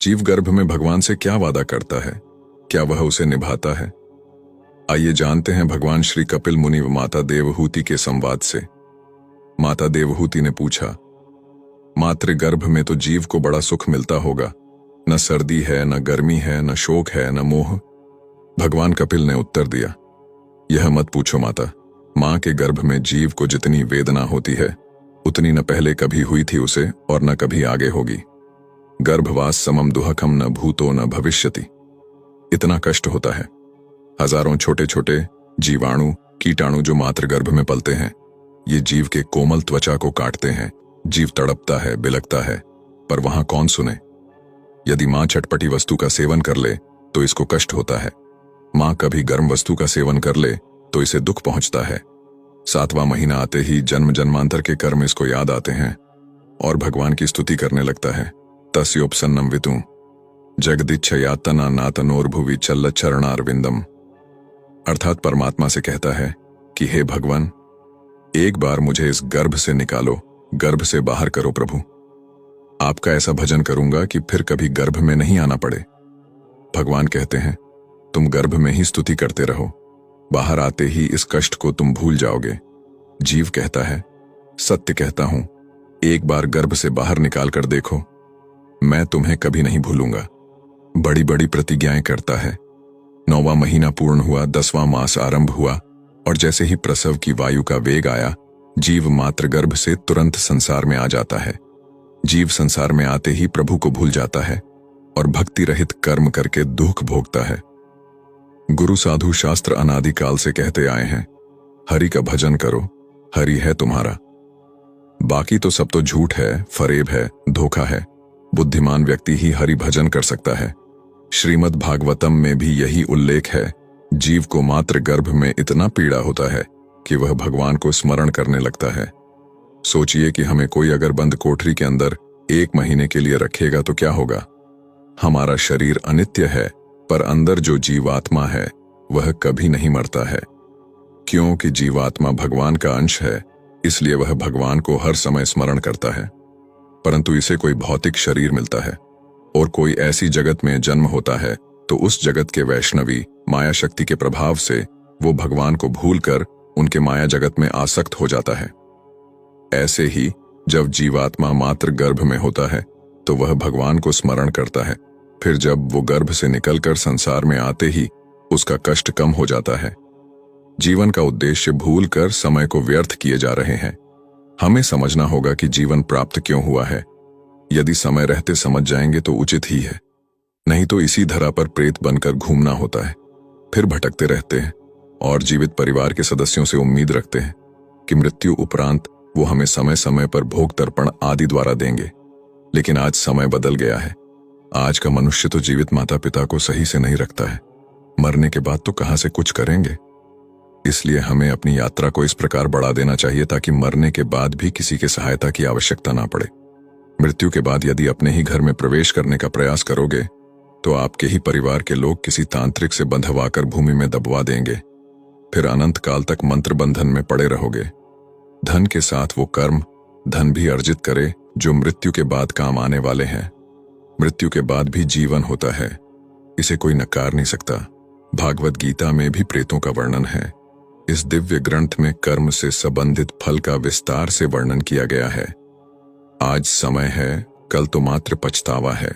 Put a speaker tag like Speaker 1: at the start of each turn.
Speaker 1: जीव गर्भ में भगवान से क्या वादा करता है? क्या वह उसे निभाता है? आइए जानते हैं भगवान श्री कपिल मुनि व माता देवहूति के संवाद से। माता देवहूति ने पूछा, मातृ गर्भ में तो जीव को बड़ा सुख मिलता होगा, न सर्दी है, न गर्मी है, न शोक है, न मोह। भगवान कपिल ने उत्तर दिया, यह मत पूछो माता। मां के गर्भ में जीव को जितनी वेदना होती है उतनी न पहले कभी हुई थी उसे और न कभी आगे होगी। गर्भवास समम दुहकम न भूतो न भविष्यति। इतना कष्ट होता है। हजारों छोटे छोटे जीवाणु कीटाणु जो मातृ गर्भ में पलते हैं, ये जीव के कोमल त्वचा को काटते हैं। जीव तड़पता है, बिलखता है, पर वहां कौन सुने। यदि मां चटपटी वस्तु का सेवन कर ले तो इसको कष्ट होता है। मां कभी गर्म वस्तु का सेवन कर ले तो इसे दुख पहुंचता है। 7वां महीना आते ही जन्म जन्मांतर के कर्म इसको याद आते हैं और भगवान की स्तुति करने लगता है। तस्योपसन्नम वितु जगदिच्छयातना नातनोर्भुवि चल्ल चरणारविंदम। अर्थात परमात्मा से कहता है कि हे भगवान, एक बार मुझे इस गर्भ से निकालो, गर्भ से बाहर करो प्रभु। आपका ऐसा भजन करूंगा कि फिर कभी गर्भ में नहीं आना पड़े। भगवान कहते हैं, तुम गर्भ में ही स्तुति करते रहो, बाहर आते ही इस कष्ट को तुम भूल जाओगे। जीव कहता है, सत्य कहता हूं, एक बार गर्भ से बाहर निकाल कर देखो, मैं तुम्हें कभी नहीं भूलूंगा। बड़ी बड़ी प्रतिज्ञाएं करता है। 9वां महीना पूर्ण हुआ, 10वां मास आरंभ हुआ और जैसे ही प्रसव की वायु का वेग आया, जीव मातृ गर्भ से तुरंत संसार में आ जाता है। जीव संसार में आते ही प्रभु को भूल जाता है और भक्ति रहित कर्म करके दुख भोगता है। गुरु साधु शास्त्र अनादिकाल से कहते आए हैं, हरि का भजन करो, हरि है तुम्हारा। बाकी तो सब तो झूठ है, फरेब है, धोखा है। बुद्धिमान व्यक्ति ही हरि भजन कर सकता है। श्रीमद् भागवतम में भी यही उल्लेख है। जीव को मातृ गर्भ में इतना पीड़ा होता है कि वह भगवान को स्मरण करने लगता है। सोचिए कि हमें कोई अगर बंद कोठरी के अंदर 1 महीने के लिए रखेगा तो क्या होगा। हमारा शरीर अनित्य है, पर अंदर जो जीवात्मा है वह कभी नहीं मरता है। क्योंकि जीवात्मा भगवान का अंश है, इसलिए वह भगवान को हर समय स्मरण करता है। परंतु इसे कोई भौतिक शरीर मिलता है और कोई ऐसी जगत में जन्म होता है तो उस जगत के वैष्णवी माया शक्ति के प्रभाव से वो भगवान को भूलकर उनके माया जगत में आसक्त हो जाता है। ऐसे ही जब जीवात्मा मातृ गर्भ में होता है तो वह भगवान को स्मरण करता है। फिर जब वो गर्भ से निकलकर संसार में आते ही उसका कष्ट कम हो जाता है। जीवन का उद्देश्य भूलकर समय को व्यर्थ किए जा रहे हैं। हमें समझना होगा कि जीवन प्राप्त क्यों हुआ है। यदि समय रहते समझ जाएंगे तो उचित ही है, नहीं तो इसी धरा पर प्रेत बनकर घूमना होता है। फिर भटकते रहते हैं और जीवित परिवार के सदस्यों से उम्मीद रखते हैं कि मृत्यु उपरांत वो हमें समय समय पर भोग तर्पण आदि द्वारा देंगे। लेकिन आज समय बदल गया है। आज का मनुष्य तो जीवित माता पिता को सही से नहीं रखता है, मरने के बाद तो कहां से कुछ करेंगे। इसलिए हमें अपनी यात्रा को इस प्रकार बढ़ा देना चाहिए ताकि मरने के बाद भी किसी के सहायता की आवश्यकता ना पड़े। मृत्यु के बाद यदि अपने ही घर में प्रवेश करने का प्रयास करोगे तो आपके ही परिवार के लोग किसी तांत्रिक से बंधवाकर भूमि में दबवा देंगे। फिर अनंत काल तक मंत्र बंधन में पड़े रहोगे। धन के साथ वो कर्म धन भी अर्जित करे जो मृत्यु के बाद काम आने वाले हैं। मृत्यु के बाद भी जीवन होता है, इसे कोई नकार नहीं सकता। भागवत गीता में भी प्रेतों का वर्णन है। इस दिव्य ग्रंथ में कर्म से संबंधित फल का विस्तार से वर्णन किया गया है। आज समय है, कल तो मात्र पछतावा है।